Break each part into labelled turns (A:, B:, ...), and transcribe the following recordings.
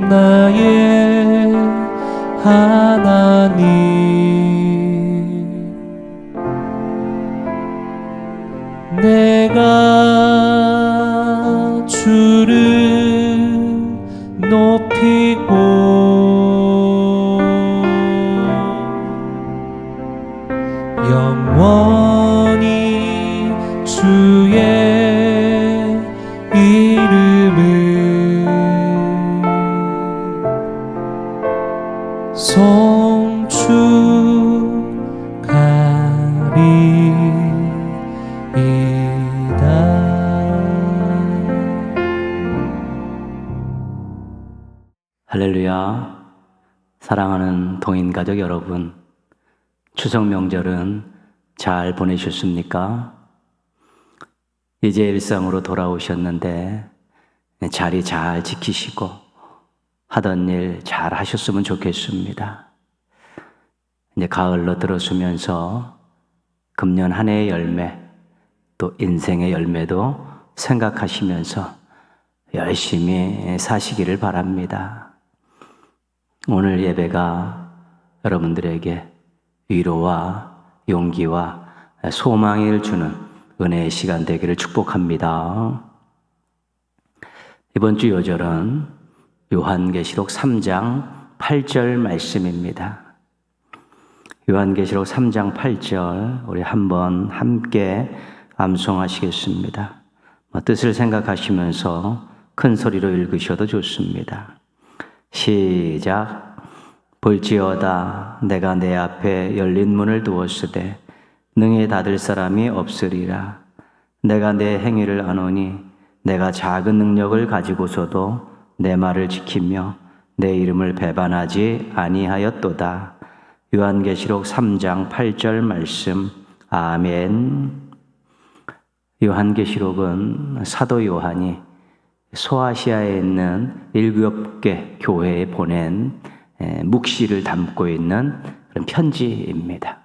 A: 나의 하나님, 내가 주를 높이고 영원히 주의 이름을 송축하리이다.
B: 할렐루야. 사랑하는 동인가족 여러분, 추석 명절은 잘 보내셨습니까? 이제 일상으로 돌아오셨는데 자리 잘 지키시고 하던 일 잘 하셨으면 좋겠습니다. 이제 가을로 들어서면서 금년 한 해의 열매, 또 인생의 열매도 생각하시면서 열심히 사시기를 바랍니다. 오늘 예배가 여러분들에게 위로와 용기와 소망을 주는 은혜의 시간 되기를 축복합니다. 이번 주 요절은 요한계시록 3장 8절 말씀입니다. 요한계시록 3장 8절 우리 한번 함께 암송하시겠습니다. 뜻을 생각하시면서 큰 소리로 읽으셔도 좋습니다. 시작. 볼지어다 내가 내 앞에 열린 문을 두었으되 능히 닫을 사람이 없으리라. 내가 내 행위를 아노니 내가 작은 능력을 가지고서도 내 말을 지키며 내 이름을 배반하지 아니하였도다. 요한계시록 3장 8절 말씀. 아멘. 요한계시록은 사도 요한이 소아시아에 있는 7개 교회에 보낸 묵시를 담고 있는 그런 편지입니다.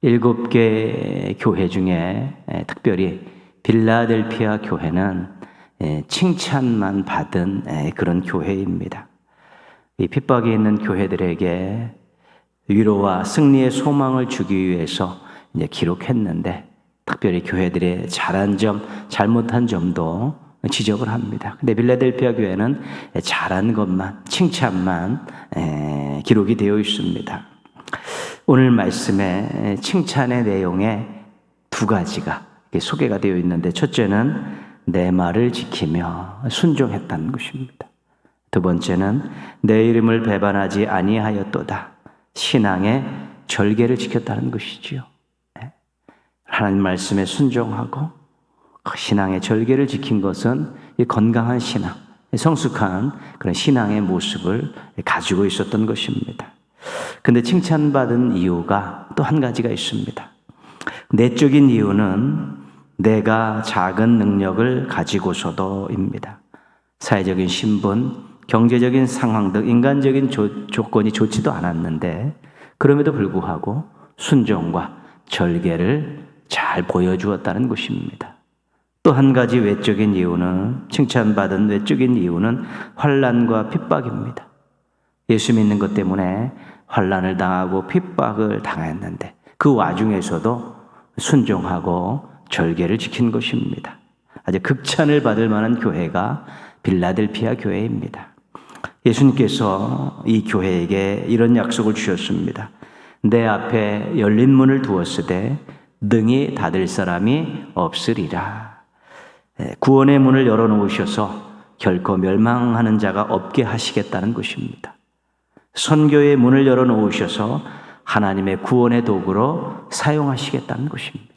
B: 7개 교회 중에 특별히 빌라델피아 교회는 칭찬만 받은 그런 교회입니다. 이 핍박이 있는 교회들에게 위로와 승리의 소망을 주기 위해서 이제 기록했는데, 특별히 교회들의 잘한 점, 잘못한 점도 지적을 합니다. 근데 빌라델피아 교회는 잘한 것만, 칭찬만 기록이 되어 있습니다. 오늘 말씀에 칭찬의 내용에 두 가지가 소개가 되어 있는데, 첫째는 내 말을 지키며 순종했다는 것입니다. 두 번째는 내 이름을 배반하지 아니하였도다. 신앙의 절개를 지켰다는 것이지요. 하나님 말씀에 순종하고 신앙의 절개를 지킨 것은 건강한 신앙, 성숙한 그런 신앙의 모습을 가지고 있었던 것입니다. 그런데 칭찬받은 이유가 또 한 가지가 있습니다. 내적인 이유는 내가 작은 능력을 가지고서도입니다. 사회적인 신분, 경제적인 상황 등 인간적인 조건이 좋지도 않았는데, 그럼에도 불구하고 순종과 절개를 잘 보여주었다는 것입니다. 또 한 가지 외적인 이유는, 칭찬받은 외적인 이유는 환난과 핍박입니다. 예수 믿는 것 때문에 환난을 당하고 핍박을 당했는데 그 와중에서도 순종하고 절개를 지킨 것입니다. 아주 극찬을 받을 만한 교회가 빌라델피아 교회입니다. 예수님께서 이 교회에게 이런 약속을 주셨습니다. 내 앞에 열린 문을 두었으되 능히 닫을 사람이 없으리라. 구원의 문을 열어놓으셔서 결코 멸망하는 자가 없게 하시겠다는 것입니다. 선교의 문을 열어놓으셔서 하나님의 구원의 도구로 사용하시겠다는 것입니다.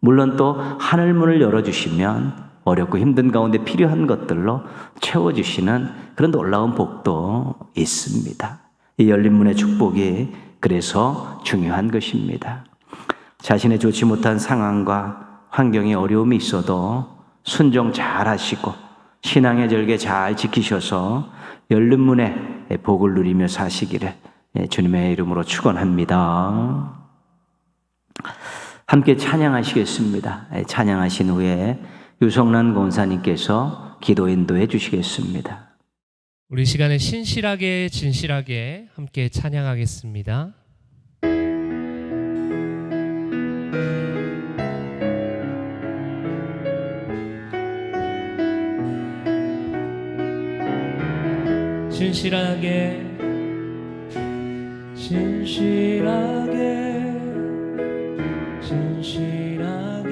B: 물론 또 하늘문을 열어주시면 어렵고 힘든 가운데 필요한 것들로 채워주시는 그런 놀라운 복도 있습니다. 이 열린 문의 축복이 그래서 중요한 것입니다. 자신의 좋지 못한 상황과 환경에 어려움이 있어도 순종 잘 하시고 신앙의 절개 잘 지키셔서 열린 문에 복을 누리며 사시기를 주님의 이름으로 축원합니다. 함께 찬양하시겠습니다. 찬양하신 후에 유성란 권사님께서 기도 인도해 주시겠습니다.
C: 우리 시간에 신실하게 진실하게 함께 찬양하겠습니다. 신실하게 진실하게 진실하게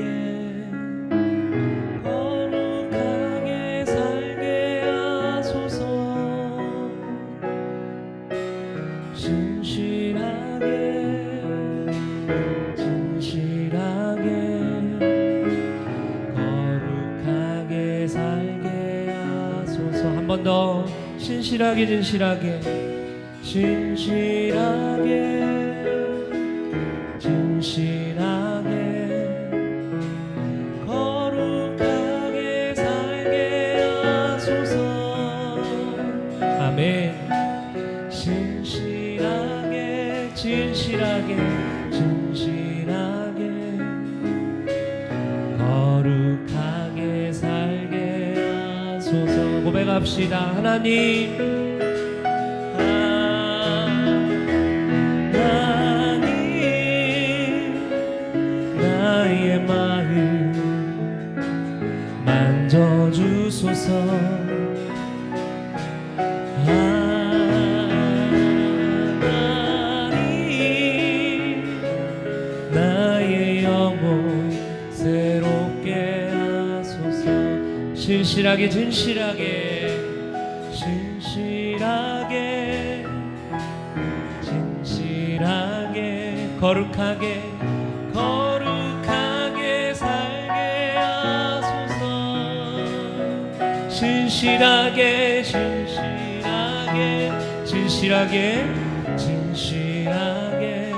C: 거룩하게 살게 하소서. 진실하게 진실하게 거룩하게 살게 하소서. 한 번 더 신실하게 진실하게 진실하게 진실하게 거룩하게 살게 하소서. 아멘. 진실하게 진실하게 진실하게 거룩하게 살게 하소서. 고백합시다. 하나님 나의 마음 만져주소서. 하나님 나의 영혼 새롭게 하소서. 신실하게 진실하게 진실하게 진실하게 거룩하게 거룩하게 살게 하소서. 진실하게 진실하게 진실하게 진실하게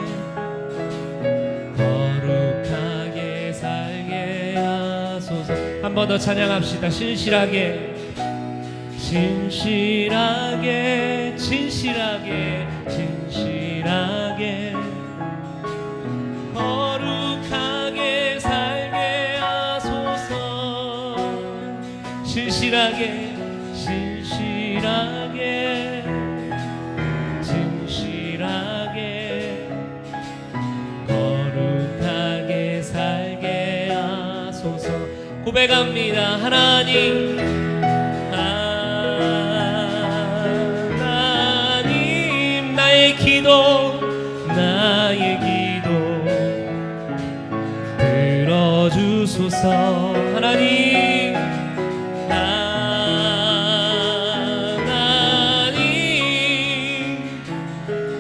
C: 거룩하게 살게 하소서. 한 번 더 찬양합시다. 신실하게 진실하게 진실하게 진실하게 거룩하게 살게 하소서. 진실하게 진실하게 진실하게 거룩하게 살게 하소서. 고백합니다. 하나님 하나님 나의 기도 나의 기도 들어주소서. 하나님 하나님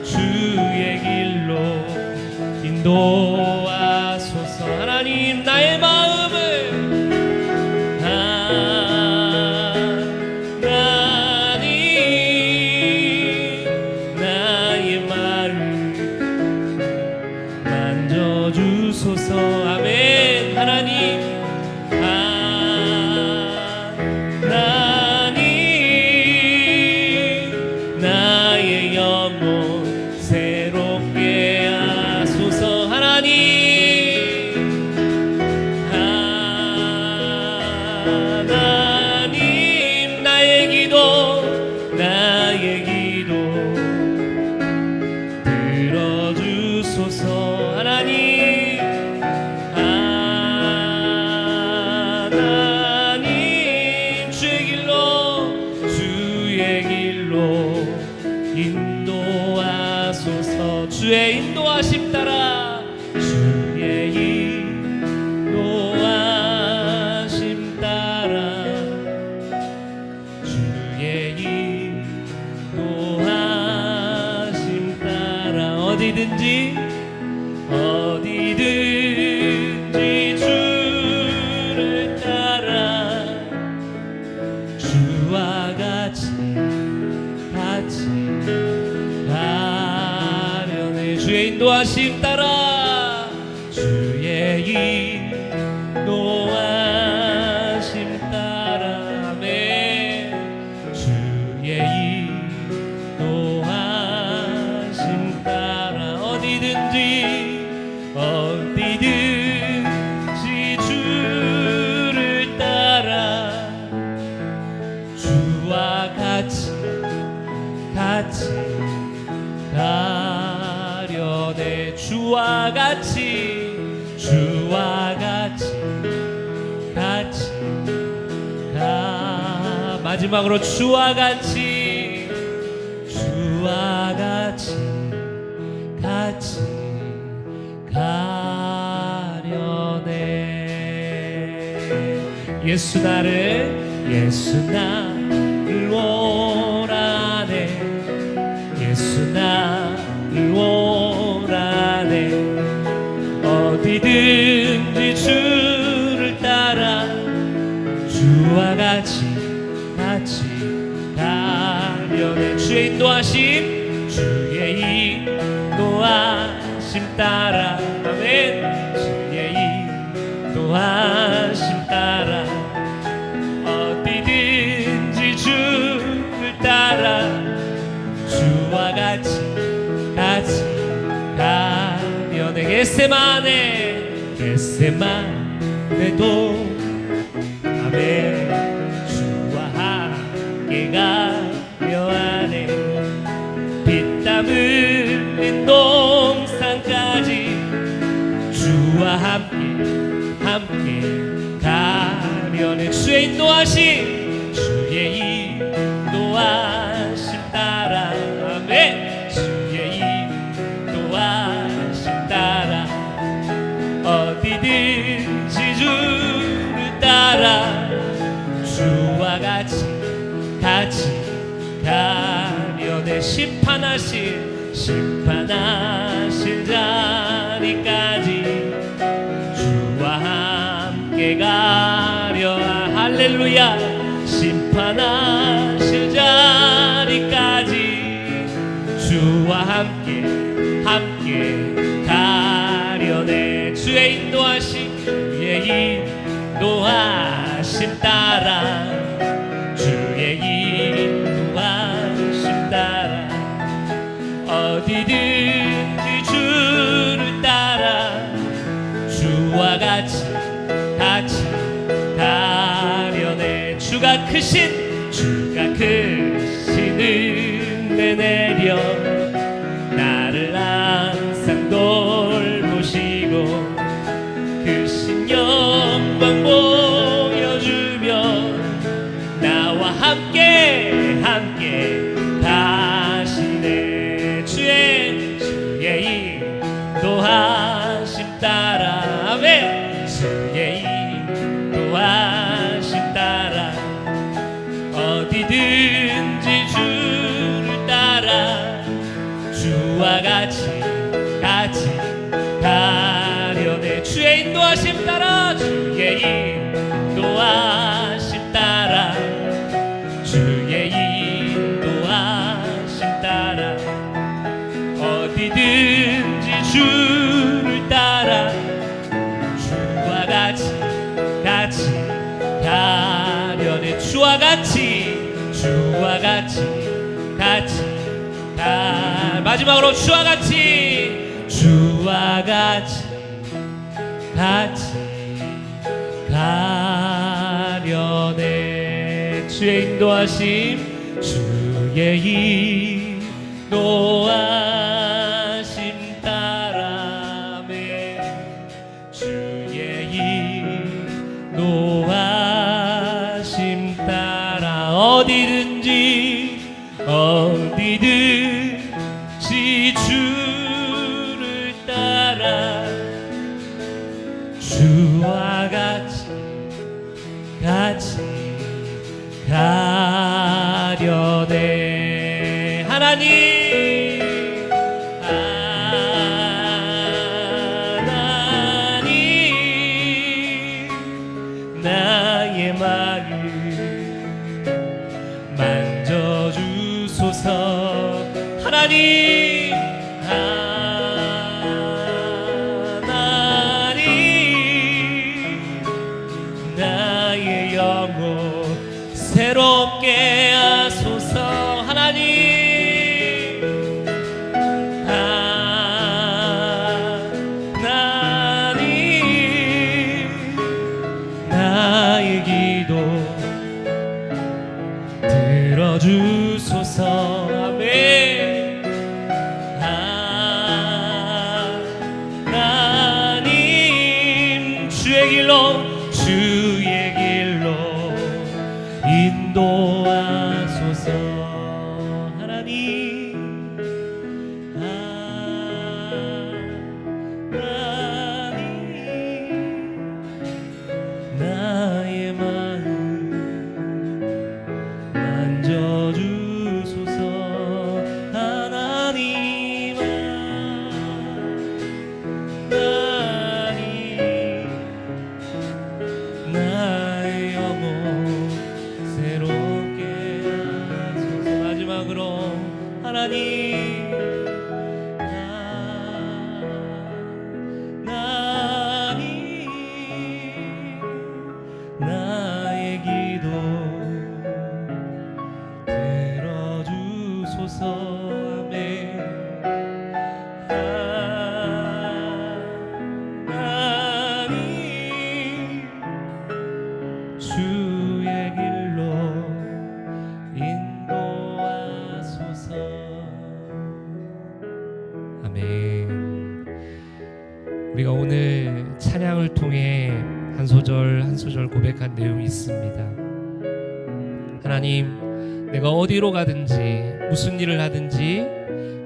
C: 주의 길로 인도하소서. 하나님 나의 마음을 하나님 나의 말을 만져주소서. 아멘. 하나님 하나님 나의 영혼 새롭게 하소서. 하나님 하나님 나의 기도 들어주소서. 하나님 하나님 주의 길로 인도하소서. 주의 인도하심 따라 주의 인도하심 따라 주의 인도하심 따라 어디든지 주를 따라 주와 같이 가려네. 주의 인도하심 따라 주의 인도하심 따라 아멘. 주의 인도하심 따라 어디든지 주를 따라 주와 같이 가려네. 주와 같이 마지막으로 주와 같이 가려네. 예수 나를 원하네. 예수 나를 원하네. 어디든지 주를 따라 주와 같이 가려네. 주의 인도하심 따라 아멘. 주의 인도하심 따라 어디든지 주를 따라 주와 같이 가려네. 겟세마네도 아멘. 주와 함께 가려 하네. 피땀 흘린 동산까지 주와 함께 가려네. 주의 인도하심 따라 아멘. 주의 인도하심 따라 어디든지 주를 따라 주와 같이 가려네. 심판하실 자리까지 주와 함께 가려. 할렐루야. 심판하실 자리까지 주와 함께 가려네. 주의 인도하심 따라 주의 인도하심 따라 어디든지 주를 따라 주와 같이 가려네. 주가 크신 은혜 내려 나를 항상 돌보시고 크신 영광 보여주며 나와 함께 가시네. 주의 인도하심 따라 아멘. 주의 인도하심 따라 어디든지 주를 따라 주와 같이 가려네. 주의 인도하심 따라 주의 인도하심 따라 어디든지 주를 따라 주와 같이 가려네. 주와 같이 마지막으로 주와 같이 가려네. 주의 인도하심 따라네. 주의 인도하심 따라 어디든지 주를 따라 주와 같이 가려네. 하나님 나의 마음 만져주소서. 하나님 나의 영혼 새롭게 하소서. 하나님 나의 기도 만져주소서. 아멘. 하나님 주의 길로 인도하소서. 하나님 나의 마음 만져주소서. 하나님 나의 영혼 새롭게 하소서. 마지막으로 하나님 나의 기도 들어주소서. 아멘. 하나님 주의 길로 인도하소서. 아멘. 우리가 오늘 찬양을 통해 한 소절 한 소절 고백한 내용이 있습니다. 하나님, 내가 어디로 가든지 무슨 일을 하든지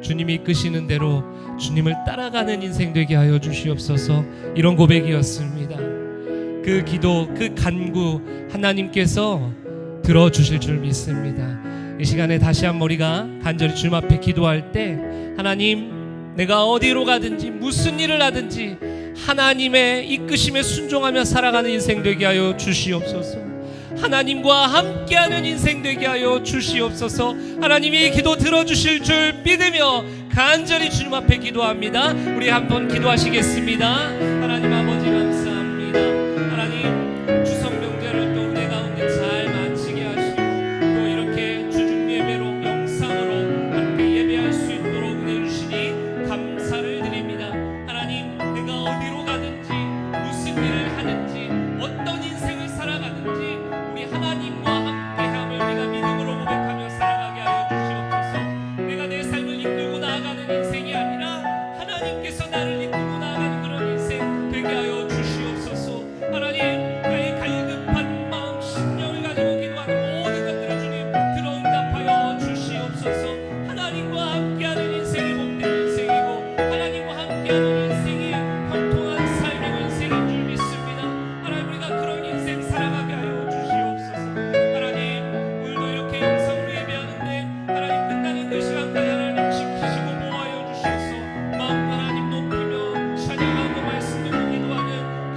C: 주님이 이끄시는 대로 주님을 따라가는 인생 되게 하여 주시옵소서. 이런 고백이었습니다. 그 기도, 그 간구 하나님께서 들어주실 줄 믿습니다. 이 시간에 다시 한 우리가 간절히 주님 앞에 기도할 때, 하나님, 내가 어디로 가든지 무슨 일을 하든지 하나님의 이끄심에 순종하며 살아가는 인생 되게 하여 주시옵소서. 하나님과 함께하는 인생 되게 하여 주시옵소서. 하나님이 기도 들어주실 줄 믿으며 간절히 주님 앞에 기도합니다. 우리 한번 기도하시겠습니다. 하나님 아버지 감사합니다. 하나님 추석 명절을 또 은혜 가운데 잘 마치게 하시고 또 이렇게 주중 예배로 영상으로 함께 예배할 수 있도록 은혜 주시니 감사를 드립니다. 하나님, 내가 어디로 가든지 무슨 일을 하든지 어떤 인생을 살아가든지 우리 하나님과 함께함을 우리가 믿음으로 고백하며 살아가게 하여 주시옵소서. 내가 내 삶을 이끌고 나아가는 인생이 아니라 하나님께서 나를 이끌고 나아가는 그런 인생 되게 하여 주시옵소서. 하나님, 나의 갈급한 마음 심령을 가지고 기도하는 모든 것들을 주님 들어응답하여 주시옵소서. 하나님과 함께하는 인생이 복된 인생이고 하나님과 함께하는 인생이 형통한 삶이고 인생인 줄 믿습니다. 하나님, 우리가 그런 인생 살아가게 하여 주시옵소서. 하나님, 오늘도 이렇게 영상으로 예배하는데 하나님 끝나는 그 시간까지 하나님 지키시고 보호하여 주셔서 마음 하나님 높이며 찬양하고 말씀 듣고 기도하는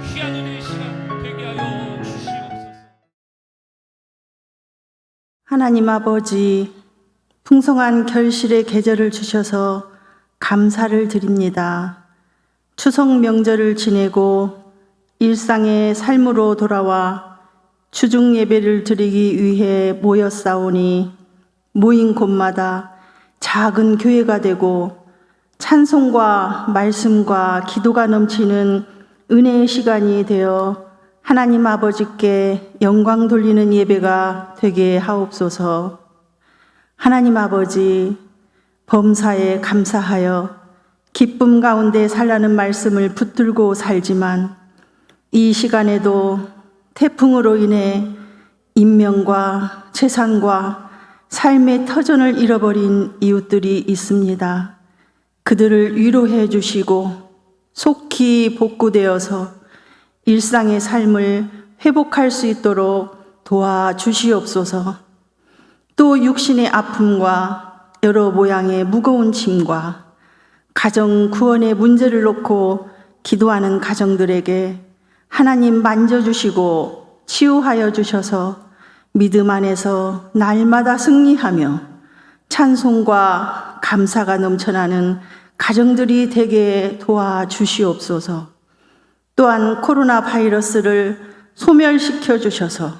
C: 귀한 은혜의 시간 되게 하여 주시옵소서.
D: 하나님 아버지, 풍성한 결실의 계절을 주셔서 감사를 드립니다. 추석 명절을 지내고 일상의 삶으로 돌아와 주중 예배를 드리기 위해 모였사오니 모인 곳마다 작은 교회가 되고 찬송과 말씀과 기도가 넘치는 은혜의 시간이 되어 하나님 아버지께 영광 돌리는 예배가 되게 하옵소서. 하나님 아버지, 범사에 감사하여 기쁨 가운데 살라는 말씀을 붙들고 살지만 이 시간에도 태풍으로 인해 인명과 재산과 삶의 터전을 잃어버린 이웃들이 있습니다. 그들을 위로해 주시고 속히 복구되어서 일상의 삶을 회복할 수 있도록 도와주시옵소서. 또 육신의 아픔과 여러 모양의 무거운 짐과 가정 구원의 문제를 놓고 기도하는 가정들에게 하나님 만져주시고 치유하여 주셔서 믿음 안에서 날마다 승리하며 찬송과 감사가 넘쳐나는 가정들이 되게 도와주시옵소서. 또한 코로나 바이러스를 소멸시켜 주셔서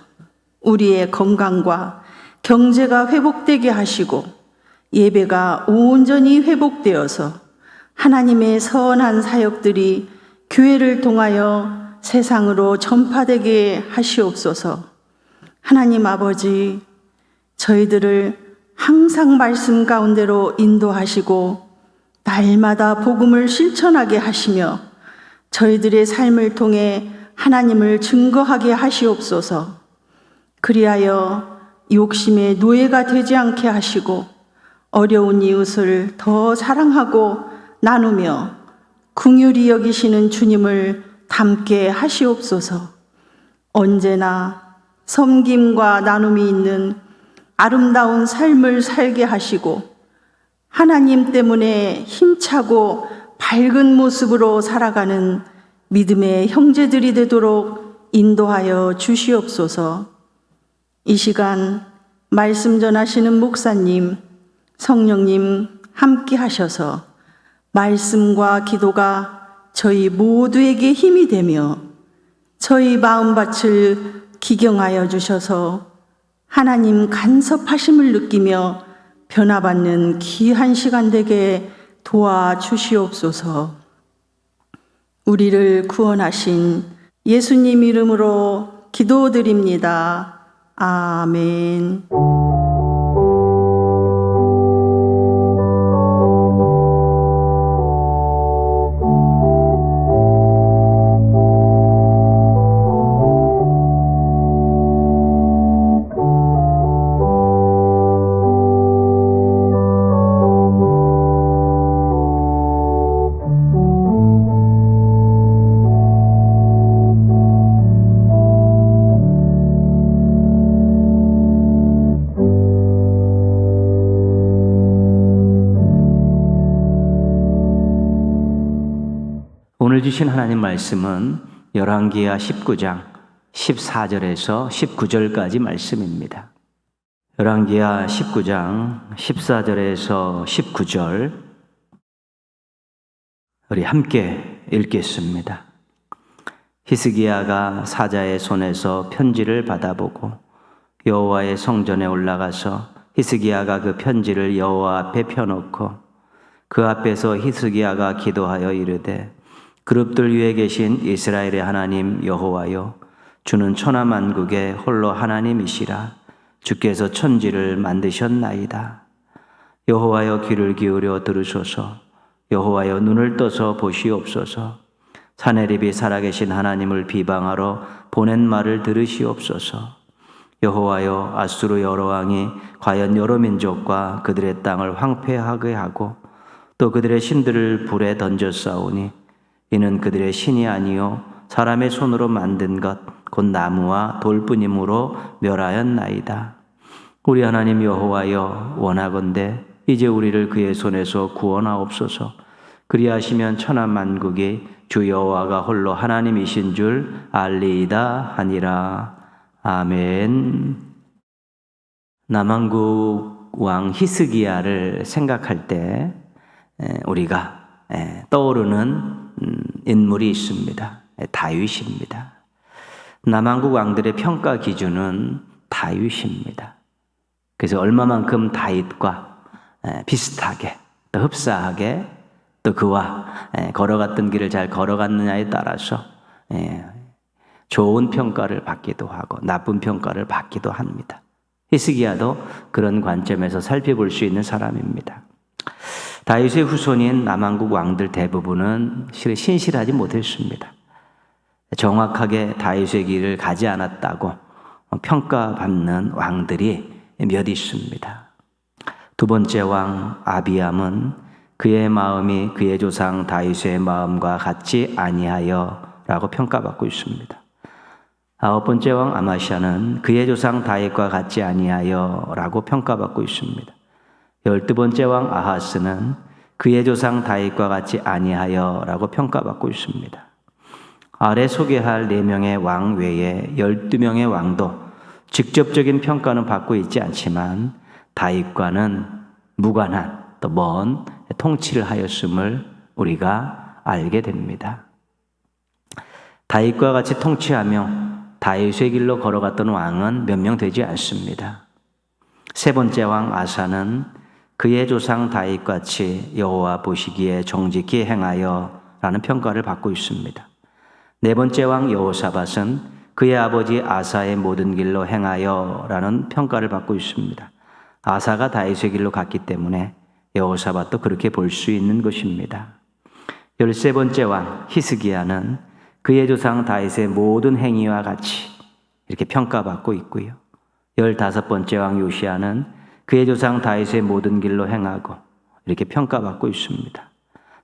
D: 우리의 건강과 경제가 회복되게 하시고 예배가 온전히 회복되어서 하나님의 선한 사역들이 교회를 통하여 세상으로 전파되게 하시옵소서. 하나님 아버지, 저희들을 항상 말씀 가운데로 인도하시고 날마다 복음을 실천하게 하시며 저희들의 삶을 통해 하나님을 증거하게 하시옵소서. 그리하여 욕심의 노예가 되지 않게 하시고 어려운 이웃을 더 사랑하고 나누며 긍휼히 여기시는 주님을 닮게 하시옵소서. 언제나 섬김과 나눔이 있는 아름다운 삶을 살게 하시고 하나님 때문에 힘차고 밝은 모습으로 살아가는 믿음의 형제들이 되도록 인도하여 주시옵소서. 이 시간 말씀 전하시는 목사님, 성령님 함께 하셔서 말씀과 기도가 저희 모두에게 힘이 되며 저희 마음밭을 기경하여 주셔서 하나님 간섭하심을 느끼며 변화받는 귀한 시간 되게 도와주시옵소서. 우리를 구원하신 예수님 이름으로 기도드립니다. 아멘.
B: 오늘 주신 하나님 말씀은 열왕기하 19장 14절에서 19절까지 말씀입니다. 열왕기하 19장 14절에서 19절 우리 함께 읽겠습니다. 히스기야가 사자의 손에서 편지를 받아보고 여호와의 성전에 올라가서 히스기야가 그 편지를 여호와 앞에 펴놓고 그 앞에서 히스기야가 기도하여 이르되 그룹들 위에 계신 이스라엘의 하나님 여호와여, 주는 천하만국의 홀로 하나님이시라. 주께서 천지를 만드셨나이다. 여호와여, 귀를 기울여 들으소서. 여호와여, 눈을 떠서 보시옵소서. 사내립이 살아계신 하나님을 비방하러 보낸 말을 들으시옵소서. 여호와여, 아수르 여러 왕이 과연 여러 민족과 그들의 땅을 황폐하게 하고 또 그들의 신들을 불에 던졌사오니 이는 그들의 신이 아니요 사람의 손으로 만든 것 곧 나무와 돌뿐이므로 멸하였나이다. 우리 하나님 여호와여, 원하건대 이제 우리를 그의 손에서 구원하옵소서. 그리하시면 천하만국이 주 여호와가 홀로 하나님이신 줄 알리이다 하니라. 아멘. 남왕국 왕 히스기야를 생각할 때 우리가 떠오르는 인물이 있습니다. 다윗입니다. 남왕국 왕들의 평가 기준은 다윗입니다. 그래서 얼마만큼 다윗과 비슷하게 또 흡사하게 또 그와 걸어갔던 길을 잘 걸어갔느냐에 따라서 좋은 평가를 받기도 하고 나쁜 평가를 받기도 합니다. 히스기야도 그런 관점에서 살펴볼 수 있는 사람입니다. 다윗의 후손인 남왕국 왕들 대부분은 신실하지 못했습니다. 정확하게 다윗의 길을 가지 않았다고 평가받는 왕들이 몇 있습니다. 두 번째 왕 아비암은 그의 마음이 그의 조상 다윗의 마음과 같지 아니하여 라고 평가받고 있습니다. 아홉 번째 왕 아마시아는 그의 조상 다윗과 같지 아니하여 라고 평가받고 있습니다. 12번째 왕 아하스는 그의 조상 다윗과 같지 아니하여 라고 평가받고 있습니다. 아래 소개할 4명의 왕 외에 12명의 왕도 직접적인 평가는 받고 있지 않지만 다윗과는 무관한 또 먼 통치를 하였음을 우리가 알게 됩니다. 다윗과 같이 통치하며 다윗의 길로 걸어갔던 왕은 몇 명 되지 않습니다. 세 번째 왕 아사는 그의 조상 다윗같이 여호와 보시기에 정직히 행하여 라는 평가를 받고 있습니다. 네 번째 왕 여호사밧은 그의 아버지 아사의 모든 길로 행하여 라는 평가를 받고 있습니다. 아사가 다윗의 길로 갔기 때문에 여호사밧도 그렇게 볼 수 있는 것입니다. 13번째 왕 히스기야는 그의 조상 다윗의 모든 행위와 같이 이렇게 평가받고 있고요. 15번째 왕 요시야는 그의 조상 다윗의 모든 길로 행하고 이렇게 평가받고 있습니다.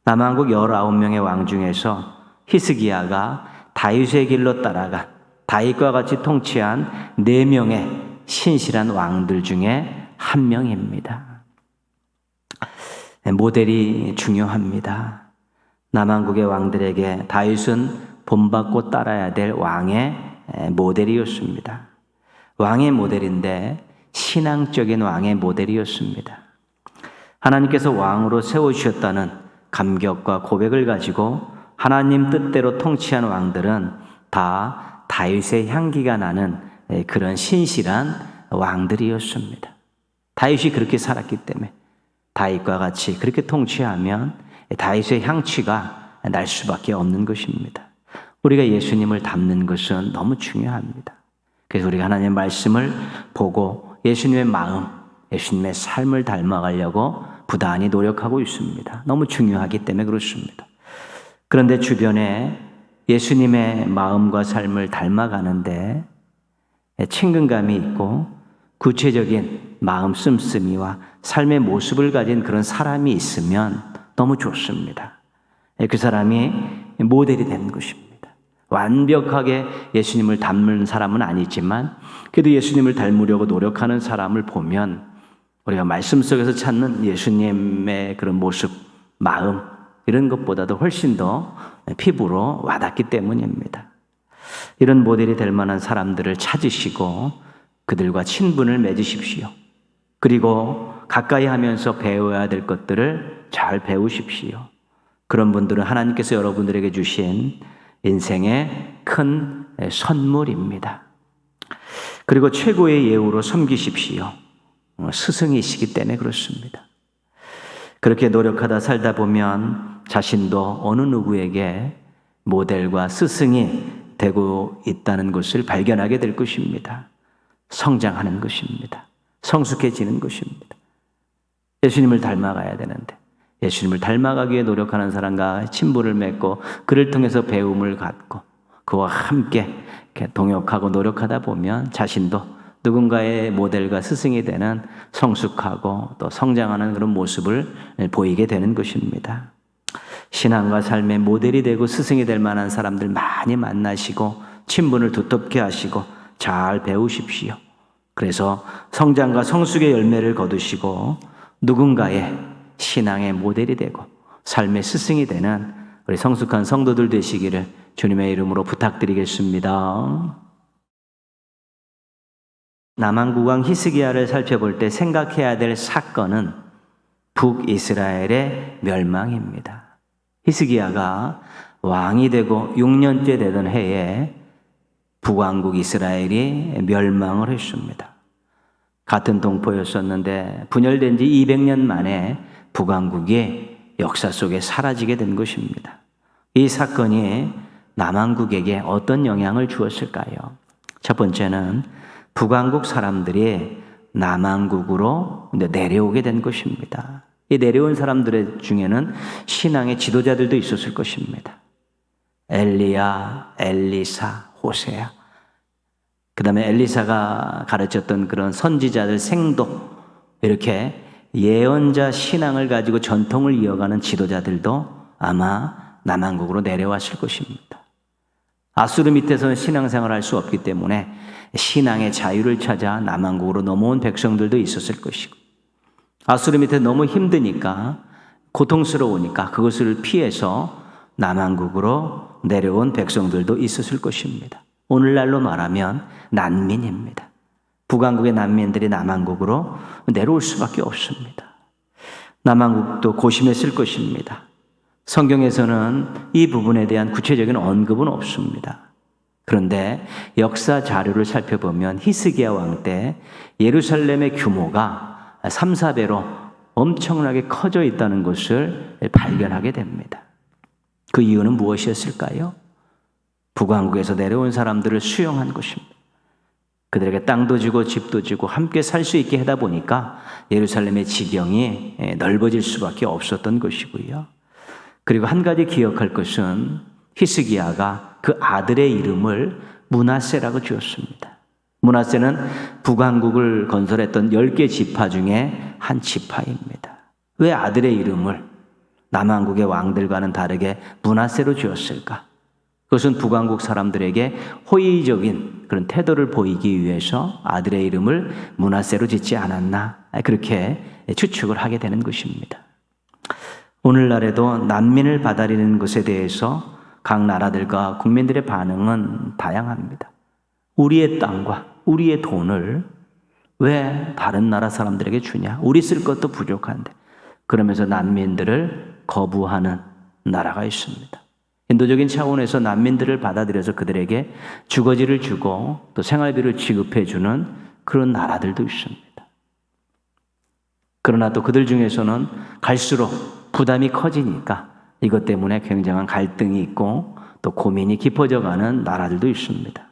B: 남한국 19명의 왕 중에서 히스기야가 다윗의 길로 따라가 다윗과 같이 통치한 4명의 신실한 왕들 중에 한 명입니다. 모델이 중요합니다. 남한국의 왕들에게 다윗은 본받고 따라야 될 왕의 모델이었습니다. 왕의 모델인데 신앙적인 왕의 모델이었습니다. 하나님께서 왕으로 세워주셨다는 감격과 고백을 가지고 하나님 뜻대로 통치한 왕들은 다 다윗의 향기가 나는 그런 신실한 왕들이었습니다. 다윗이 그렇게 살았기 때문에 다윗과 같이 그렇게 통치하면 다윗의 향취가 날 수밖에 없는 것입니다. 우리가 예수님을 닮는 것은 너무 중요합니다. 그래서 우리가 하나님의 말씀을 보고 예수님의 마음, 예수님의 삶을 닮아가려고 부단히 노력하고 있습니다. 너무 중요하기 때문에 그렇습니다. 그런데 주변에 예수님의 마음과 삶을 닮아가는데 친근감이 있고 구체적인 마음 씀씀이와 삶의 모습을 가진 그런 사람이 있으면 너무 좋습니다. 그 사람이 모델이 되는 것입니다. 완벽하게 예수님을 닮는 사람은 아니지만 그래도 예수님을 닮으려고 노력하는 사람을 보면 우리가 말씀 속에서 찾는 예수님의 그런 모습, 마음 이런 것보다도 훨씬 더 피부로 와닿기 때문입니다. 이런 모델이 될 만한 사람들을 찾으시고 그들과 친분을 맺으십시오. 그리고 가까이 하면서 배워야 될 것들을 잘 배우십시오. 그런 분들은 하나님께서 여러분들에게 주신 인생의 큰 선물입니다. 그리고 최고의 예우로 섬기십시오. 스승이시기 때문에 그렇습니다. 그렇게 노력하다 살다 보면 자신도 어느 누구에게 모델과 스승이 되고 있다는 것을 발견하게 될 것입니다. 성장하는 것입니다. 성숙해지는 것입니다. 예수님을 닮아가야 되는데 예수님을 닮아가기 위해 노력하는 사람과 친분을 맺고 그를 통해서 배움을 갖고 그와 함께 이렇게 동역하고 노력하다 보면 자신도 누군가의 모델과 스승이 되는 성숙하고 또 성장하는 그런 모습을 보이게 되는 것입니다. 신앙과 삶의 모델이 되고 스승이 될 만한 사람들 많이 만나시고 친분을 두텁게 하시고 잘 배우십시오. 그래서 성장과 성숙의 열매를 거두시고 누군가의 신앙의 모델이 되고 삶의 스승이 되는 우리 성숙한 성도들 되시기를 주님의 이름으로 부탁드리겠습니다. 남한국 왕 히스기야를 살펴볼 때 생각해야 될 사건은 북이스라엘의 멸망입니다. 히스기야가 왕이 되고 6년째 되던 해에 북왕국 이스라엘이 멸망을 했습니다. 같은 동포였었는데 분열된 지 200년 만에 북왕국이 역사 속에 사라지게 된 것입니다. 이 사건이 남왕국에게 어떤 영향을 주었을까요? 첫 번째는 북왕국 사람들이 남왕국으로 내려오게 된 것입니다. 이 내려온 사람들 중에는 신앙의 지도자들도 있었을 것입니다. 엘리야, 엘리사, 호세아. 그 다음에 엘리사가 가르쳤던 그런 선지자들 생도 이렇게 예언자 신앙을 가지고 전통을 이어가는 지도자들도 아마 남한국으로 내려왔을 것입니다. 아수르 밑에서는 신앙생활을 할 수 없기 때문에 신앙의 자유를 찾아 남한국으로 넘어온 백성들도 있었을 것이고 아수르 밑에 너무 힘드니까 고통스러우니까 그것을 피해서 남한국으로 내려온 백성들도 있었을 것입니다. 오늘날로 말하면 난민입니다. 북왕국의 난민들이 남한국으로 내려올 수밖에 없습니다. 남한국도 고심했을 것입니다. 성경에서는 이 부분에 대한 구체적인 언급은 없습니다. 그런데 역사 자료를 살펴보면 히스기야 왕 때 예루살렘의 규모가 3, 4배로 엄청나게 커져 있다는 것을 발견하게 됩니다. 그 이유는 무엇이었을까요? 북왕국에서 내려온 사람들을 수용한 것입니다. 그들에게 땅도 주고 집도 주고 함께 살 수 있게 하다 보니까 예루살렘의 지경이 넓어질 수밖에 없었던 것이고요. 그리고 한 가지 기억할 것은 히스기야가 그 아들의 이름을 므낫세라고 지었습니다. 므낫세는 북왕국을 건설했던 10개 지파 중에 한 지파입니다. 왜 아들의 이름을 남왕국의 왕들과는 다르게 므낫세로 지었을까? 그것은 북왕국 사람들에게 호의적인 그런 태도를 보이기 위해서 아들의 이름을 므낫세로 짓지 않았나, 그렇게 추측을 하게 되는 것입니다. 오늘날에도 난민을 받아들이는 것에 대해서 각 나라들과 국민들의 반응은 다양합니다. 우리의 땅과 우리의 돈을 왜 다른 나라 사람들에게 주냐? 우리 쓸 것도 부족한데. 그러면서 난민들을 거부하는 나라가 있습니다. 인도적인 차원에서 난민들을 받아들여서 그들에게 주거지를 주고 또 생활비를 지급해 주는 그런 나라들도 있습니다. 그러나 또 그들 중에서는 갈수록 부담이 커지니까 이것 때문에 굉장한 갈등이 있고 또 고민이 깊어져 가는 나라들도 있습니다.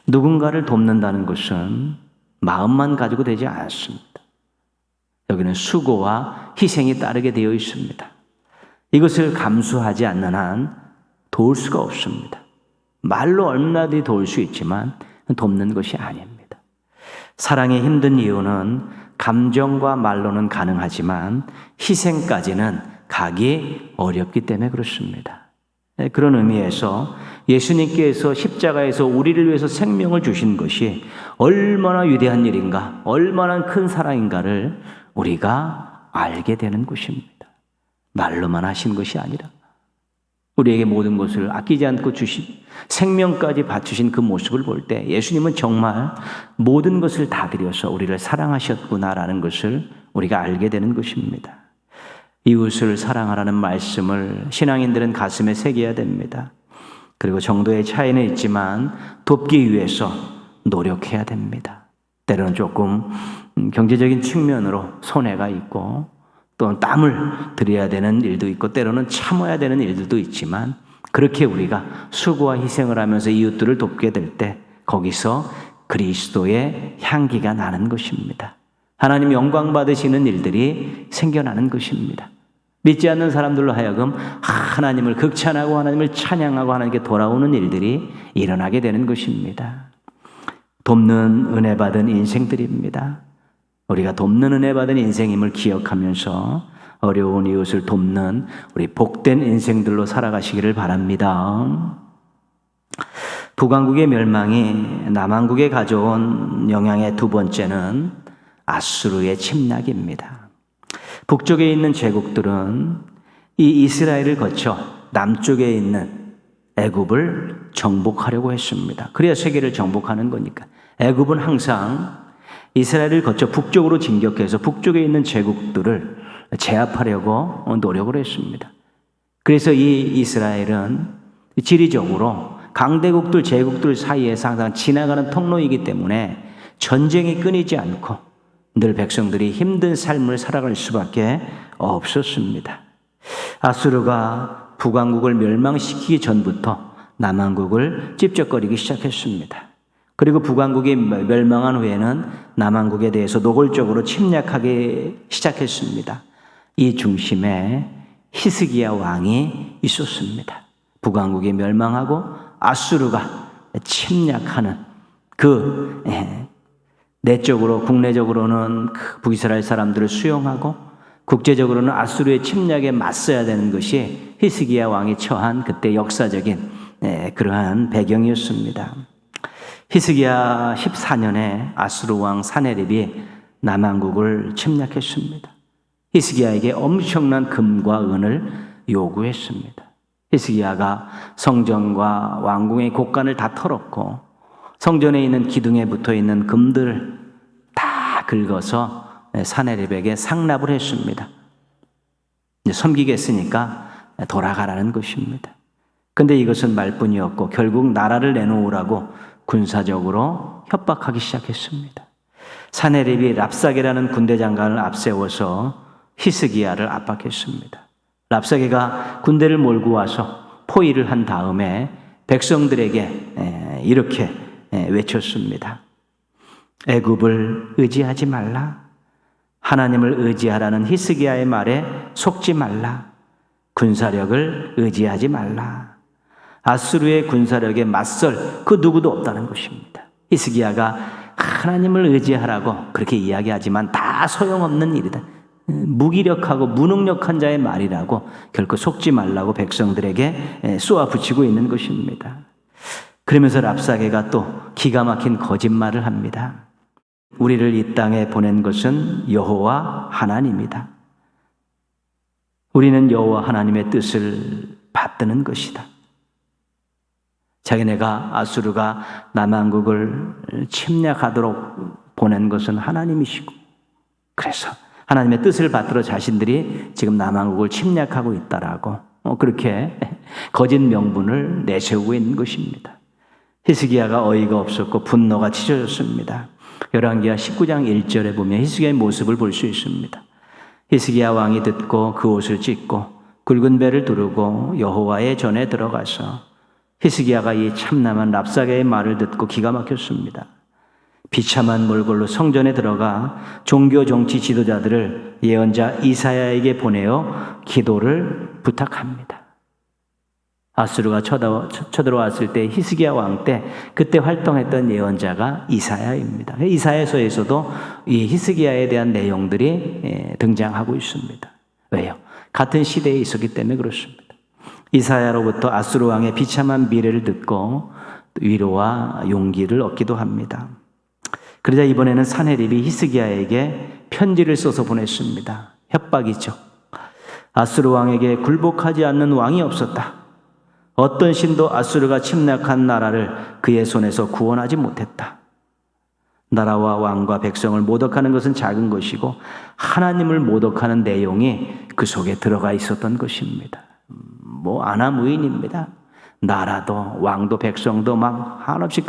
B: 누군가를 돕는다는 것은 마음만 가지고 되지 않습니다. 여기는 수고와 희생이 따르게 되어 있습니다. 이것을 감수하지 않는 한 도울 수가 없습니다. 말로 얼마든지 도울 수 있지만 돕는 것이 아닙니다. 사랑이 힘든 이유는 감정과 말로는 가능하지만 희생까지는 가기 어렵기 때문에 그렇습니다. 그런 의미에서 예수님께서 십자가에서 우리를 위해서 생명을 주신 것이 얼마나 위대한 일인가, 얼마나 큰 사랑인가를 우리가 알게 되는 것입니다. 말로만 하신 것이 아니라 우리에게 모든 것을 아끼지 않고 주신, 생명까지 바치신 그 모습을 볼 때 예수님은 정말 모든 것을 다 드려서 우리를 사랑하셨구나라는 것을 우리가 알게 되는 것입니다. 이웃을 사랑하라는 말씀을 신앙인들은 가슴에 새겨야 됩니다. 그리고 정도의 차이는 있지만 돕기 위해서 노력해야 됩니다. 때로는 조금 경제적인 측면으로 손해가 있고 또 땀을 들여야 되는 일도 있고 때로는 참아야 되는 일들도 있지만 그렇게 우리가 수고와 희생을 하면서 이웃들을 돕게 될 때 거기서 그리스도의 향기가 나는 것입니다. 하나님 영광 받으시는 일들이 생겨나는 것입니다. 믿지 않는 사람들로 하여금 하나님을 극찬하고 하나님을 찬양하고 하나님께 돌아오는 일들이 일어나게 되는 것입니다. 돕는 은혜 받은 인생들입니다. 우리가 돕는 은혜 받은 인생임을 기억하면서 어려운 이웃을 돕는 우리 복된 인생들로 살아가시기를 바랍니다. 북왕국의 멸망이 남왕국에 가져온 영향의 두 번째는 아수르의 침략입니다. 북쪽에 있는 제국들은 이 이스라엘을 거쳐 남쪽에 있는 애굽을 정복하려고 했습니다. 그래야 세계를 정복하는 거니까. 애굽은 항상 이스라엘을 거쳐 북쪽으로 진격해서 북쪽에 있는 제국들을 제압하려고 노력을 했습니다. 그래서 이 이스라엘은 지리적으로 강대국들, 제국들 사이에서 항상 지나가는 통로이기 때문에 전쟁이 끊이지 않고 늘 백성들이 힘든 삶을 살아갈 수밖에 없었습니다. 아수르가 북왕국을 멸망시키기 전부터 남왕국을 찝쩍거리기 시작했습니다. 그리고 북왕국이 멸망한 후에는 남왕국에 대해서 노골적으로 침략하기 시작했습니다. 이 중심에 히스기야 왕이 있었습니다. 북왕국이 멸망하고 아수르가 침략하는 그 내적으로 국내적으로는 북이스라엘 사람들을 수용하고 국제적으로는 아수르의 침략에 맞서야 되는 것이 히스기야 왕이 처한 그때 역사적인 그러한 배경이었습니다. 히스기야 14년에 아수르 왕 사네립이 남왕국을 침략했습니다. 히스기야에게 엄청난 금과 은을 요구했습니다. 히스기야가 성전과 왕궁의 곳간을 다 털었고 성전에 있는 기둥에 붙어있는 금들을 다 긁어서 사네립에게 상납을 했습니다. 이제 섬기겠으니까 돌아가라는 것입니다. 근데 이것은 말뿐이었고 결국 나라를 내놓으라고 군사적으로 협박하기 시작했습니다. 사네립이 랍사게라는 군대 장관을 앞세워서 히스기야를 압박했습니다. 랍사게가 군대를 몰고 와서 포위를 한 다음에 백성들에게 이렇게 외쳤습니다. 애굽을 의지하지 말라. 하나님을 의지하라는 히스기야의 말에 속지 말라. 군사력을 의지하지 말라. 아수르의 군사력에 맞설 그 누구도 없다는 것입니다. 히스기야가 하나님을 의지하라고 그렇게 이야기하지만 다 소용없는 일이다. 무기력하고 무능력한 자의 말이라고 결코 속지 말라고 백성들에게 쏘아붙이고 있는 것입니다. 그러면서 랍사게가 또 기가 막힌 거짓말을 합니다. 우리를 이 땅에 보낸 것은 여호와 하나님이다. 우리는 여호와 하나님의 뜻을 받드는 것이다. 자기네가 아수르가 남한국을 침략하도록 보낸 것은 하나님이시고, 그래서 하나님의 뜻을 받들어 자신들이 지금 남한국을 침략하고 있다라고 그렇게 거짓 명분을 내세우고 있는 것입니다. 히스기야가 어이가 없었고 분노가 치솟았습니다. 열왕기하 19장 1절에 보면 히스기야의 모습을 볼 수 있습니다. 히스기야 왕이 듣고 그 옷을 찢고 굵은 배를 두르고 여호와의 전에 들어가서, 히스기야가 이 참남한 랍사게의 말을 듣고 기가 막혔습니다. 비참한 몰골로 성전에 들어가 종교 정치 지도자들을 예언자 이사야에게 보내어 기도를 부탁합니다. 아수르가 쳐들어왔을 때 히스기야 왕 때 그때 활동했던 예언자가 이사야입니다. 이사야서에서도 이 히스기야에 대한 내용들이 등장하고 있습니다. 왜요? 같은 시대에 있었기 때문에 그렇습니다. 이사야로부터 아수르 왕의 비참한 미래를 듣고 위로와 용기를 얻기도 합니다. 그러자 이번에는 사네립이 히스기야에게 편지를 써서 보냈습니다. 협박이죠. 아수르 왕에게 굴복하지 않는 왕이 없었다. 어떤 신도 아수르가 침략한 나라를 그의 손에서 구원하지 못했다. 나라와 왕과 백성을 모독하는 것은 작은 것이고 하나님을 모독하는 내용이 그 속에 들어가 있었던 것입니다. 아나무인입니다. 나라도 왕도 백성도 막 한없이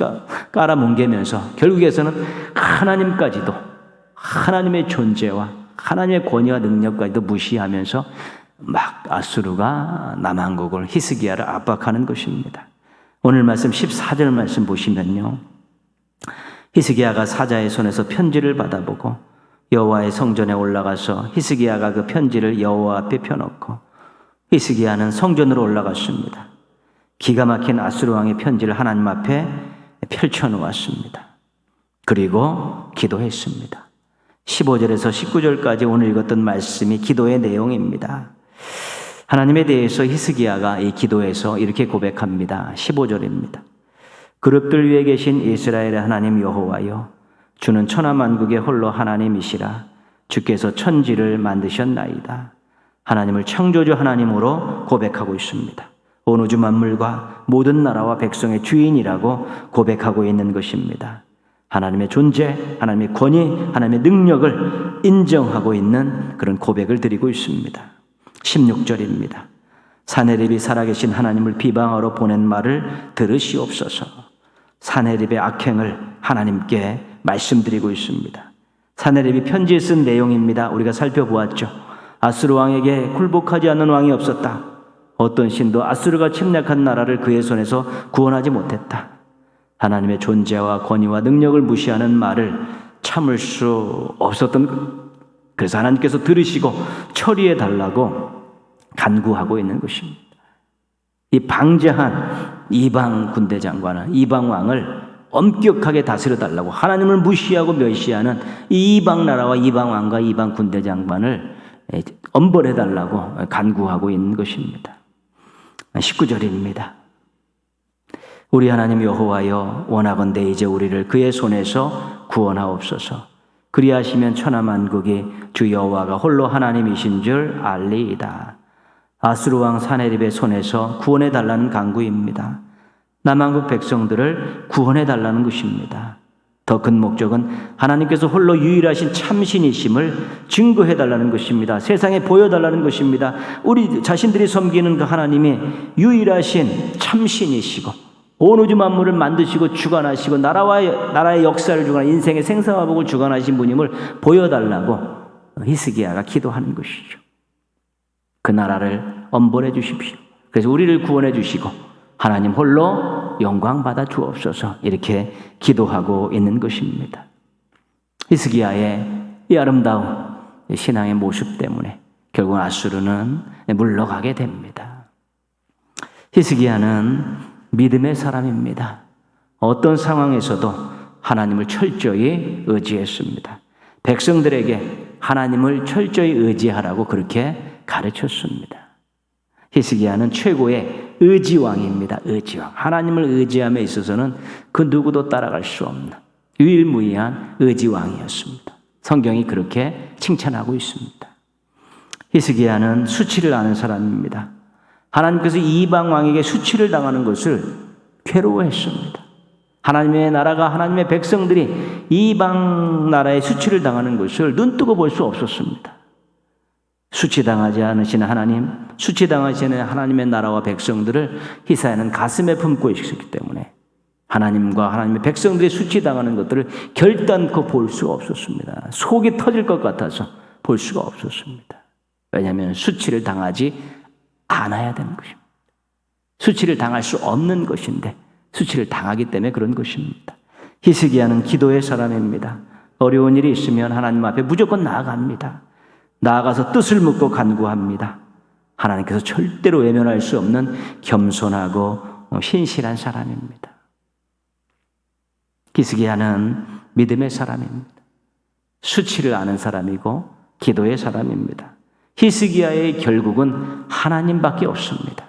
B: 깔아뭉개면서 결국에서는 하나님까지도, 하나님의 존재와 하나님의 권위와 능력까지도 무시하면서 막 아수르가 남한국을, 히스기야를 압박하는 것입니다. 오늘 말씀 14절 말씀 보시면요, 히스기야가 사자의 손에서 편지를 받아보고 여호와의 성전에 올라가서 히스기야가 그 편지를 여호와 앞에 펴놓고 히스기야는 성전으로 올라갔습니다. 기가 막힌 아수르 왕의 편지를 하나님 앞에 펼쳐놓았습니다. 그리고 기도했습니다. 15절에서 19절까지 오늘 읽었던 말씀이 기도의 내용입니다. 하나님에 대해서 히스기야가 이 기도에서 이렇게 고백합니다. 15절입니다. 그룹들 위에 계신 이스라엘의 하나님 여호와여, 주는 천하만국의 홀로 하나님이시라. 주께서 천지를 만드셨나이다. 하나님을 창조주 하나님으로 고백하고 있습니다. 온 우주 만물과 모든 나라와 백성의 주인이라고 고백하고 있는 것입니다. 하나님의 존재, 하나님의 권위, 하나님의 능력을 인정하고 있는 그런 고백을 드리고 있습니다. 16절입니다. 사네립이 살아계신 하나님을 비방하러 보낸 말을 들으시옵소서. 사네립의 악행을 하나님께 말씀드리고 있습니다. 사네립이 편지에 쓴 내용입니다. 우리가 살펴보았죠. 아수르 왕에게 굴복하지 않는 왕이 없었다. 어떤 신도 아수르가 침략한 나라를 그의 손에서 구원하지 못했다. 하나님의 존재와 권위와 능력을 무시하는 말을 참을 수 없었던, 그래서 하나님께서 들으시고 처리해 달라고 간구하고 있는 것입니다. 이 방자한 이방 군대 장관은 이방 왕을 엄격하게 다스려 달라고, 하나님을 무시하고 멸시하는 이 이방 나라와 이방 왕과 이방 군대 장관을 엄벌해 달라고 간구하고 있는 것입니다. 19절입니다. 우리 하나님 여호와여, 원하건대 이제 우리를 그의 손에서 구원하옵소서. 그리하시면 천하만국이 주 여호와가 홀로 하나님이신 줄 알리이다. 아수르 왕 사네립의 손에서 구원해 달라는 간구입니다. 남한국 백성들을 구원해 달라는 것입니다. 더 큰 목적은 하나님께서 홀로 유일하신 참신이심을 증거해 달라는 것입니다. 세상에 보여달라는 것입니다. 우리 자신들이 섬기는 그 하나님이 유일하신 참신이시고 온 우주 만물을 만드시고 주관하시고 나라의 역사를 주관하시고 인생의 생사화복을 주관하신 분임을 보여달라고 히스기야가 기도하는 것이죠. 그 나라를 엄벌해 주십시오. 그래서 우리를 구원해 주시고 하나님 홀로 영광 받아 주옵소서, 이렇게 기도하고 있는 것입니다. 히스기야의 이 아름다운 신앙의 모습 때문에 결국 아수르는 물러가게 됩니다. 히스기야는 믿음의 사람입니다. 어떤 상황에서도 하나님을 철저히 의지했습니다. 백성들에게 하나님을 철저히 의지하라고 그렇게 가르쳤습니다. 히스기야는 최고의 의지왕입니다. 의지왕. 하나님을 의지함에 있어서는 그 누구도 따라갈 수 없는 유일무이한 의지왕이었습니다. 성경이 그렇게 칭찬하고 있습니다. 히스기야는 수치를 아는 사람입니다. 하나님께서 이방 왕에게 수치를 당하는 것을 괴로워했습니다. 하나님의 나라가, 하나님의 백성들이 이방 나라에 수치를 당하는 것을 눈뜨고 볼 수 없었습니다. 수치당하지 않으시는 하나님, 수치당하시는 하나님의 나라와 백성들을 히스기야는 가슴에 품고 있었기 때문에 하나님과 하나님의 백성들이 수치당하는 것들을 결단코 볼 수가 없었습니다. 속이 터질 것 같아서 볼 수가 없었습니다. 왜냐하면 수치를 당하지 않아야 되는 것입니다. 수치를 당할 수 없는 것인데 수치를 당하기 때문에 그런 것입니다. 히스기야는 기도의 사람입니다. 어려운 일이 있으면 하나님 앞에 무조건 나아갑니다. 나아가서 뜻을 묻고 간구합니다. 하나님께서 절대로 외면할 수 없는 겸손하고 신실한 사람입니다. 히스기야는 믿음의 사람입니다. 수치를 아는 사람이고 기도의 사람입니다. 히스기야의 결국은 하나님밖에 없습니다.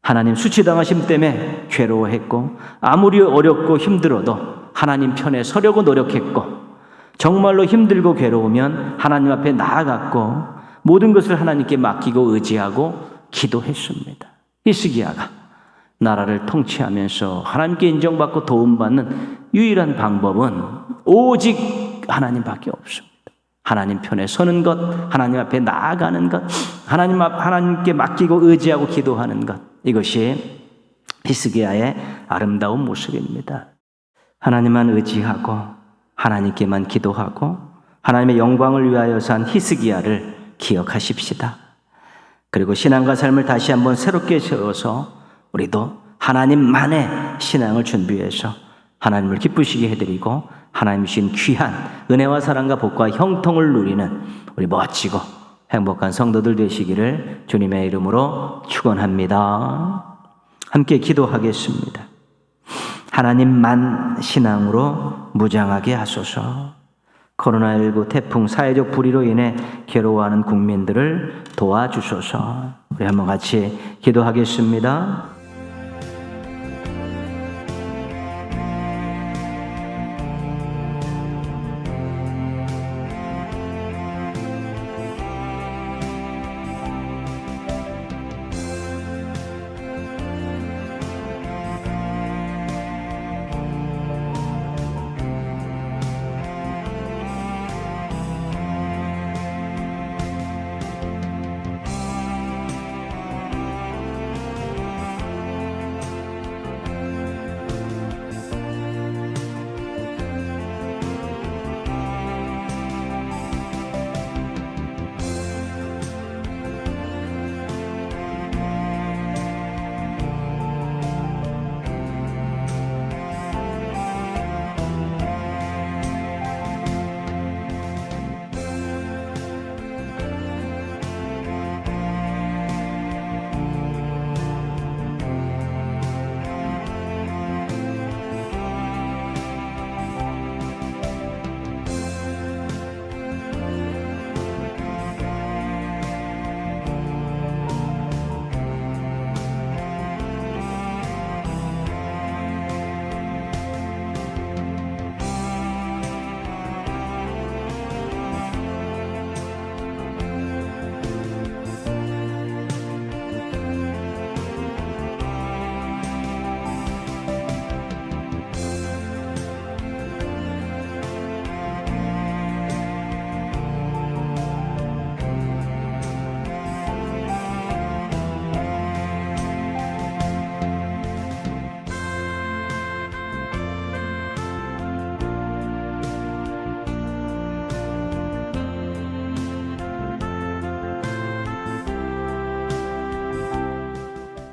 B: 하나님 수치당하심 때문에 괴로워했고 아무리 어렵고 힘들어도 하나님 편에 서려고 노력했고 정말로 힘들고 괴로우면 하나님 앞에 나아갔고 모든 것을 하나님께 맡기고 의지하고 기도했습니다. 히스기야가 나라를 통치하면서 하나님께 인정받고 도움받는 유일한 방법은 오직 하나님밖에 없습니다. 하나님 편에 서는 것, 하나님 앞에 나아가는 것, 하나님께 맡기고 의지하고 기도하는 것, 이것이 히스기야의 아름다운 모습입니다. 하나님만 의지하고 하나님께만 기도하고 하나님의 영광을 위하여 산 히스기야를 기억하십시다. 그리고 신앙과 삶을 다시 한번 새롭게 세워서 우리도 하나님만의 신앙을 준비해서 하나님을 기쁘시게 해드리고 하나님 주신 귀한 은혜와 사랑과 복과 형통을 누리는 우리 멋지고 행복한 성도들 되시기를 주님의 이름으로 축원합니다. 함께 기도하겠습니다. 하나님만 신앙으로 무장하게 하소서. 코로나19 태풍 사회적 불의로 인해 괴로워하는 국민들을 도와주소서. 우리 한번 같이 기도하겠습니다.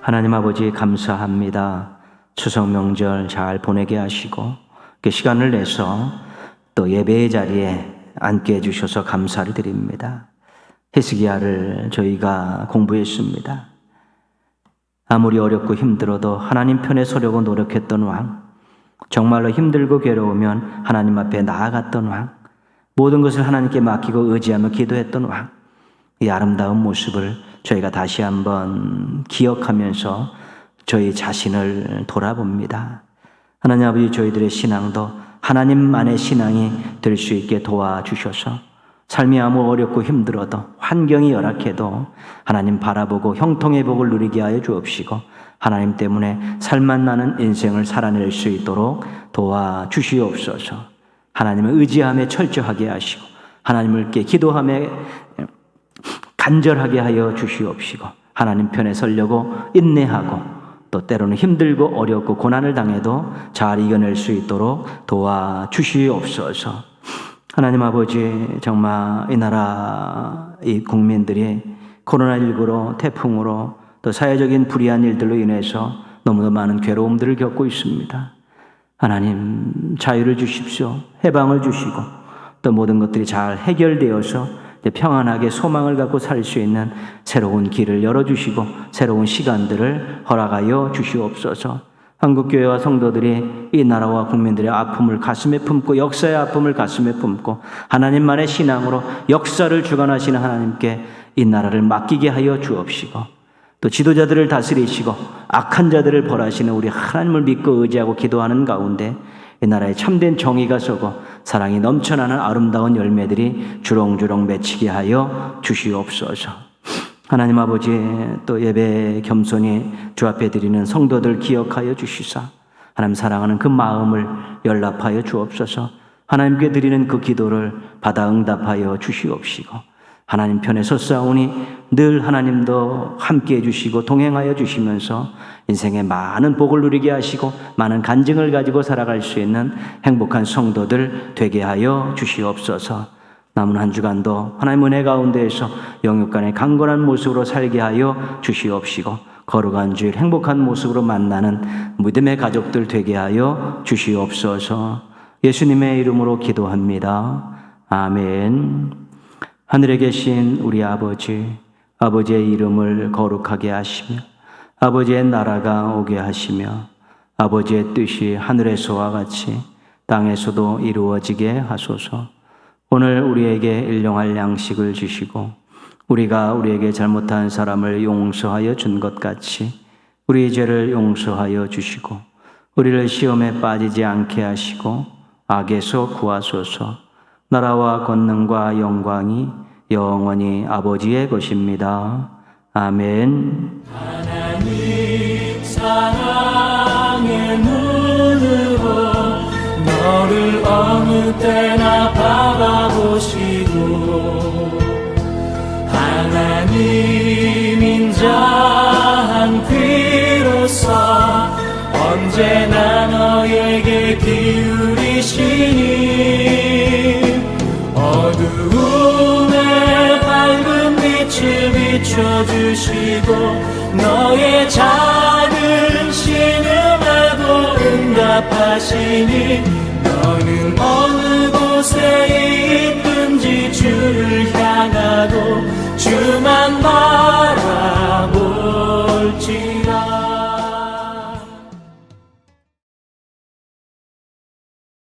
B: 하나님 아버지 감사합니다. 추석 명절 잘 보내게 하시고 그 시간을 내서 또 예배의 자리에 앉게 해주셔서 감사를 드립니다. 히스기야를 저희가 공부했습니다. 아무리 어렵고 힘들어도 하나님 편에 서려고 노력했던 왕, 정말로 힘들고 괴로우면 하나님 앞에 나아갔던 왕, 모든 것을 하나님께 맡기고 의지하며 기도했던 왕, 이 아름다운 모습을 저희가 다시 한번 기억하면서 저희 자신을 돌아봅니다. 하나님 아버지, 저희들의 신앙도 하나님만의 신앙이 될 수 있게 도와주셔서 삶이 아무 어렵고 힘들어도 환경이 열악해도 하나님 바라보고 형통의 복을 누리게 하여 주옵시고 하나님 때문에 살맛 나는 인생을 살아낼 수 있도록 도와주시옵소서. 하나님을 의지함에 철저하게 하시고 하나님께 기도함에 간절하게 하여 주시옵시고 하나님 편에 서려고 인내하고 또 때로는 힘들고 어렵고 고난을 당해도 잘 이겨낼 수 있도록 도와주시옵소서. 하나님 아버지, 정말 이 나라 이 국민들이 코로나19로 태풍으로 또 사회적인 불의한 일들로 인해서 너무도 많은 괴로움들을 겪고 있습니다. 하나님, 자유를 주십시오. 해방을 주시고 또 모든 것들이 잘 해결되어서 평안하게 소망을 갖고 살 수 있는 새로운 길을 열어주시고 새로운 시간들을 허락하여 주시옵소서. 한국교회와 성도들이 이 나라와 국민들의 아픔을 가슴에 품고 역사의 아픔을 가슴에 품고 하나님만의 신앙으로 역사를 주관하시는 하나님께 이 나라를 맡기게 하여 주옵시고 또 지도자들을 다스리시고 악한 자들을 벌하시는 우리 하나님을 믿고 의지하고 기도하는 가운데 이 나라에 참된 정의가 서고 사랑이 넘쳐나는 아름다운 열매들이 주렁주렁 맺히게 하여 주시옵소서. 하나님 아버지, 또 예배 겸손히 주 앞에 드리는 성도들 기억하여 주시사 하나님 사랑하는 그 마음을 연락하여 주옵소서. 하나님께 드리는 그 기도를 받아 응답하여 주시옵시고 하나님 편에 섰사오니 늘 하나님도 함께해 주시고 동행하여 주시면서 인생에 많은 복을 누리게 하시고 많은 간증을 가지고 살아갈 수 있는 행복한 성도들 되게 하여 주시옵소서. 남은 한 주간도 하나님 은혜 가운데에서 영육간의 강건한 모습으로 살게 하여 주시옵시고 거룩한 주일 행복한 모습으로 만나는 믿음의 가족들 되게 하여 주시옵소서. 예수님의 이름으로 기도합니다. 아멘. 하늘에 계신 우리 아버지, 아버지의 이름을 거룩하게 하시며 아버지의 나라가 오게 하시며 아버지의 뜻이 하늘에서와 같이 땅에서도 이루어지게 하소서. 오늘 우리에게 일용할 양식을 주시고 우리가 우리에게 잘못한 사람을 용서하여 준 것 같이 우리 죄를 용서하여 주시고 우리를 시험에 빠지지 않게 하시고 악에서 구하소서. 나라와 권능과 영광이 영원히 아버지의 것입니다. 아멘.
A: 하나님 사랑의 눈으로 너를 어느 때나 바라보시고 하나님 인자한 귀로서 언제나 너에게 기울이시니 어두움에 밝은 빛을 비춰주시고 너의 작은 신음에도 응답하시니 너는 어느 곳에 있든지 주를 향하고